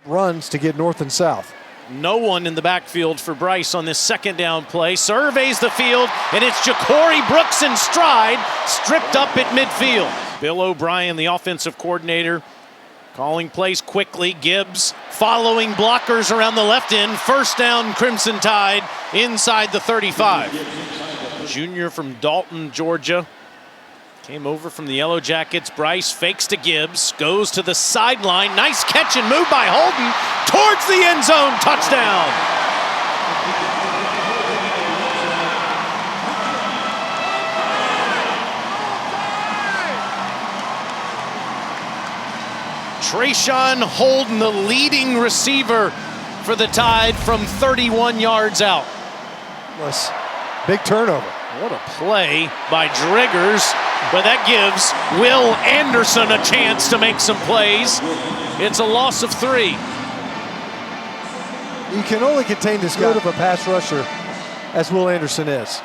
runs to get north and south. No one in the backfield for Bryce on this second down play. Surveys the field, and it's Ja'Cory Brooks in stride, stripped up at midfield. Bill O'Brien, the offensive coordinator, calling plays quickly. Gibbs following blockers around the left end. First down, Crimson Tide inside the 35. Junior from Dalton, Georgia. Came over from the Yellow Jackets. Bryce fakes to Gibbs, goes to the sideline. Nice catch and move by Holden towards the end zone. Touchdown. Trayshawn Holden, the leading receiver for the Tide from 31 yards out. Big turnover. What a play by Driggers, but that gives Will Anderson a chance to make some plays. It's a loss of 3. You can only contain this good of a pass rusher as Will Anderson is.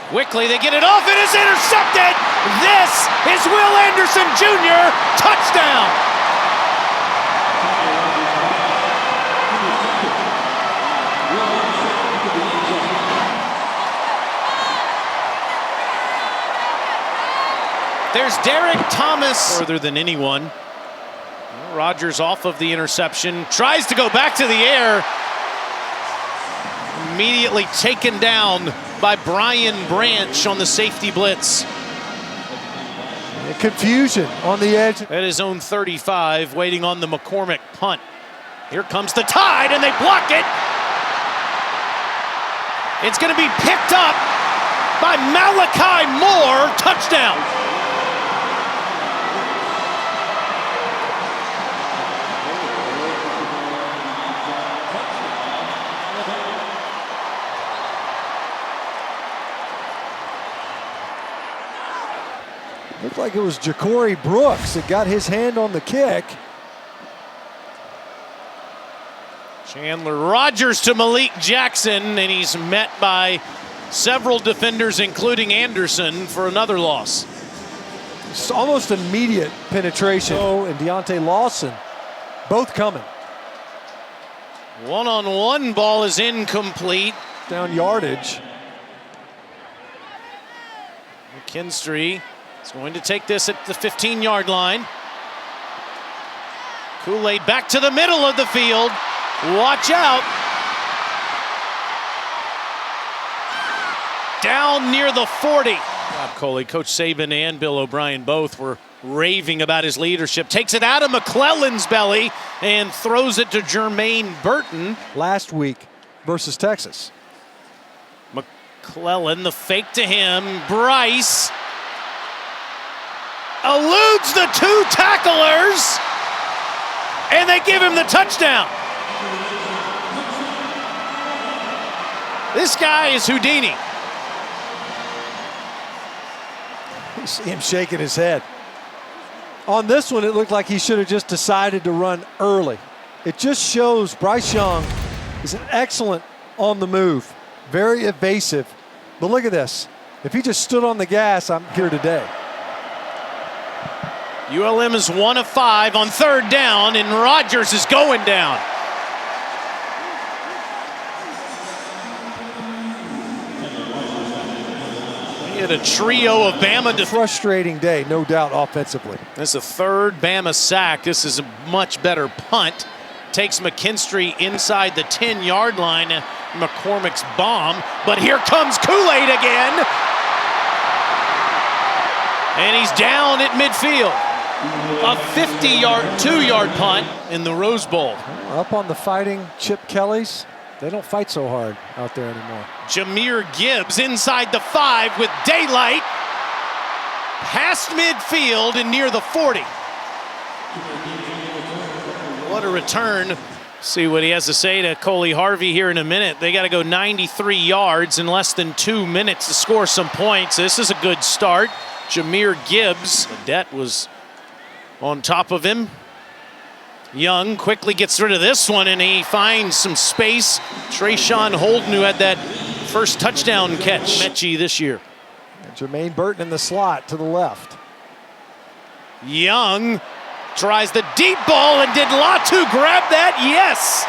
Quickly, they get it off, and it's intercepted. This is Will Anderson Jr. Touchdown. There's Derek Thomas. Further than anyone. Rodgers off of the interception. Tries to go back to the air. Immediately taken down by Brian Branch on the safety blitz. Confusion on the edge. At his own 35, waiting on the McCormick punt. Here comes the Tide, and they block it. It's going to be picked up by Malachi Moore. Touchdown. Looked like it was Ja'Cory Brooks that got his hand on the kick. Chandler Rodgers to Malik Jackson, and he's met by several defenders, including Anderson, for another loss. It's almost immediate penetration. And Deontay Lawson, both coming. One-on-one ball is incomplete. Down yardage. McKinstry is going to take this at the 15-yard line. Kool-Aid back to the middle of the field. Watch out. Down near the 40. Coley, Coach Saban and Bill O'Brien both were raving about his leadership. Takes it out of McClellan's belly and throws it to Jermaine Burton. Last week versus Texas. McClellan, the fake to him. Bryce eludes the 2 tacklers, and they give him the touchdown. This guy is Houdini. You see him shaking his head. On this one, it looked like he should have just decided to run early. It just shows Bryce Young is an excellent on the move, very evasive. But look at this. If he just stood on the gas, I'm here today. ULM is 1 of 5 on 3rd down, and Rodgers is going down. He had a trio of Bama. Frustrating day, no doubt, offensively. This is the 3rd Bama sack. This is a much better punt. Takes McKinstry inside the 10-yard line. McCormick's bomb, but here comes Kool-Aid again. And he's down at midfield. A 50-yard, 2-yard punt in the Rose Bowl. Up on the Fighting Chip Kellys. They don't fight so hard out there anymore. Jahmyr Gibbs inside the 5 with daylight. Past midfield and near the 40. What a return. See what he has to say to Coley Harvey here in a minute. They got to go 93 yards in less than 2 minutes to score some points. This is a good start. Jahmyr Gibbs. Adet was on top of him. Young quickly gets rid of this one, and he finds some space. Trayshawn Holden, who had that first touchdown catch Mechie this year. And Jermaine Burton in the slot to the left. Young Tries the deep ball, and did Latu grab that? Yes!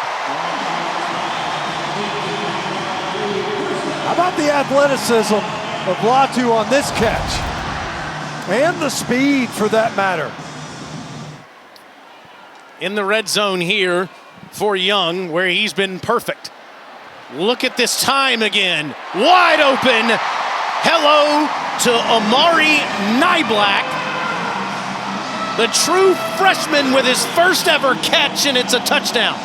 How about the athleticism of Latu on this catch? And the speed, for that matter. In the red zone here for Young, where he's been perfect. Look at this time again. Wide open. Hello to Amari Nyblack, the true freshman with his first ever catch, and it's a touchdown.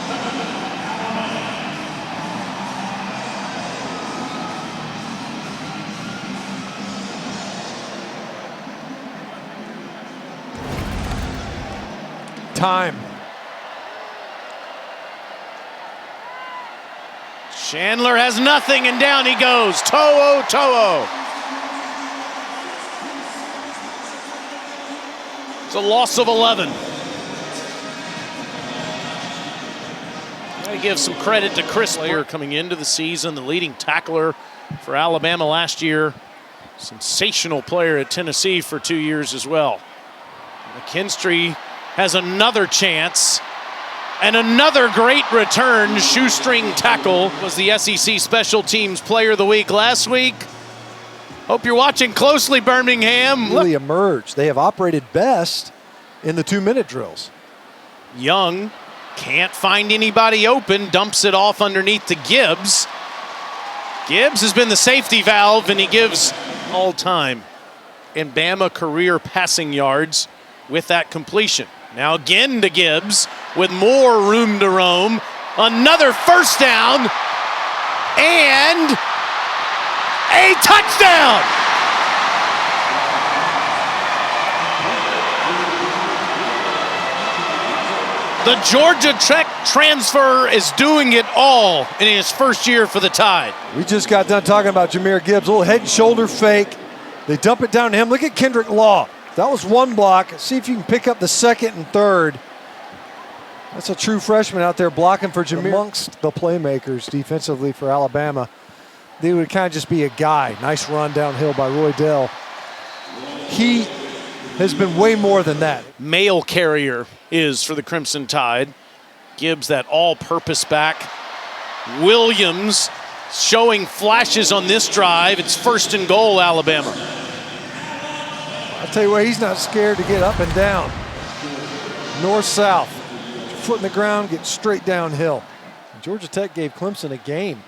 Time. Chandler has nothing, and down he goes. To'o. It's a loss of 11. I give some credit to Chris Player coming into the season, the leading tackler for Alabama last year. Sensational player at Tennessee for 2 years as well. McKinstry has another chance. And another great return, shoestring tackle, was the SEC Special Teams Player of the Week last week. Hope you're watching closely, Birmingham. Really emerged. They have operated best in the 2-minute drills. Young can't find anybody open, dumps it off underneath to Gibbs. Gibbs has been the safety valve, and he gives all-time and Bama career passing yards with that completion. Now again to Gibbs with more room to roam. Another first down and a touchdown. The Georgia Tech transfer is doing it all in his first year for the Tide. We just got done talking about Jahmyr Gibbs, a little head and shoulder fake. They dump it down to him. Look at Kendrick Law. That was one block. See if you can pick up the second and third. That's a true freshman out there blocking for Jahmyr. Amongst the playmakers defensively for Alabama, they would kind of just be a guy. Nice run downhill by Roy Dell. He has been way more than that. Mail carrier is for the Crimson Tide. Gibbs, that all-purpose back. Williams showing flashes on this drive. It's 1st and goal, Alabama. I'll tell you what, he's not scared to get up and down. North-south. Foot in the ground, get straight downhill. And Georgia Tech gave Clemson a game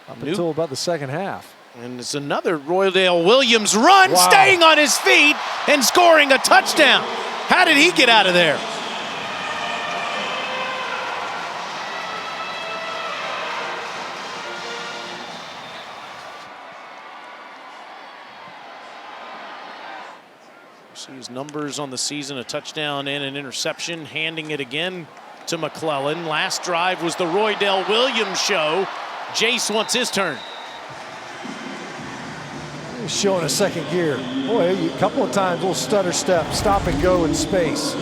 up until about the second half. And it's another Roydale Williams run, wow, staying on his feet and scoring a touchdown. How did he get out of there? See his numbers on the season, a touchdown and an interception, handing it again to McClellan. Last drive was the Roydale Williams show. Jace wants his turn. He's showing a second gear. Boy, a couple of times, little stutter step, stop and go in space.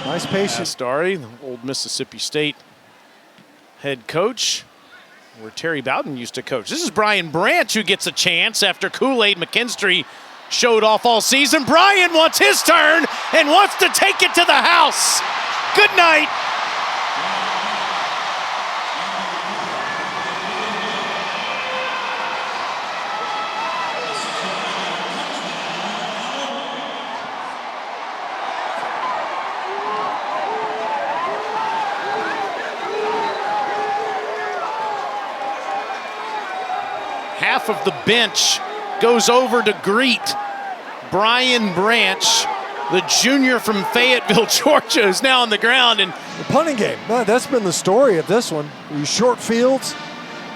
Nice patience. Starry, the old Mississippi State head coach, where Terry Bowden used to coach. This is Brian Branch who gets a chance after Kool-Aid McKinstry showed off all season. Brian wants his turn and wants to take it to the house. Good night. Half of the bench goes over to greet Brian Branch, the junior from Fayetteville, Georgia, who's now on the ground. And the punting game, that's been the story of this one. These short fields,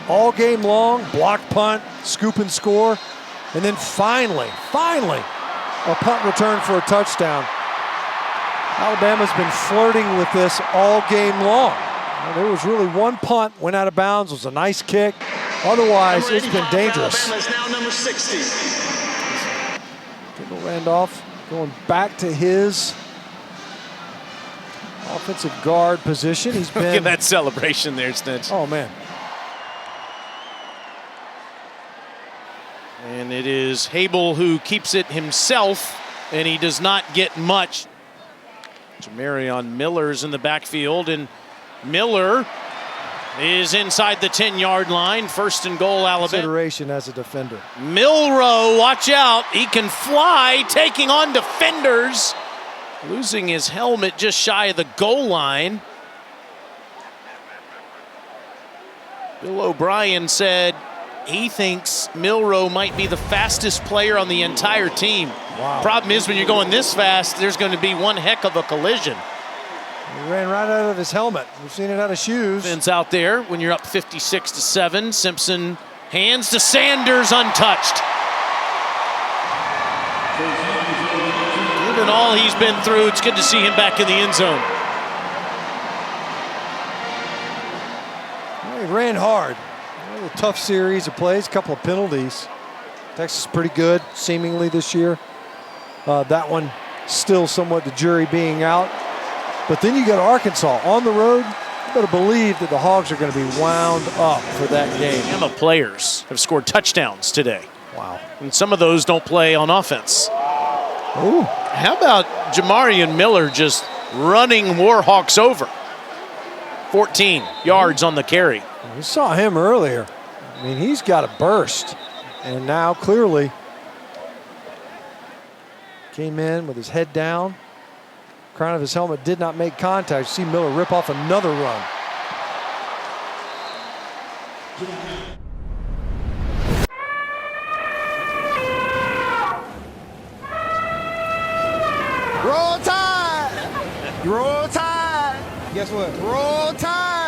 all game long, block punt, scoop and score, and then finally, a punt return for a touchdown. Alabama's been flirting with this all game long. There was really one punt, went out of bounds, was a nice kick. Otherwise, it's been dangerous. Alabama is now number 60. Kendall Randolph going back to his offensive guard position. He's been. Look at that celebration there, Stitch. Oh, man. And it is Hable who keeps it himself, and he does not get much. Jahmyr Miller's in the backfield, and Miller is inside the 10-yard line. 1st and goal, Alabama. Consideration as a defender. Monroe, watch out. He can fly, taking on defenders. Losing his helmet just shy of the goal line. Bill O'Brien said he thinks Monroe might be the fastest player on the entire team. Wow. Problem is, when you're going this fast, there's going to be one heck of a collision. He ran right out of his helmet. We've seen it out of shoes. Fence out there when you're up 56-7. Simpson hands to Sanders, untouched. Given all he's been through, it's good to see him back in the end zone. He ran hard. A tough series of plays, a couple of penalties. Texas is pretty good, seemingly, this year. That one still somewhat the jury being out. But then you got Arkansas on the road. You better believe that the Hogs are going to be wound up for that game. Alabama players have scored touchdowns today. Wow. And some of those don't play on offense. Ooh. How about Jahmyr Miller just running Warhawks over? 14 yards on the carry. We saw him earlier. I mean, he's got a burst. And now clearly came in with his head down. Crown of his helmet did not make contact. You see Miller rip off another run. Roll Tide! Roll Tide! Guess what? Roll Tide!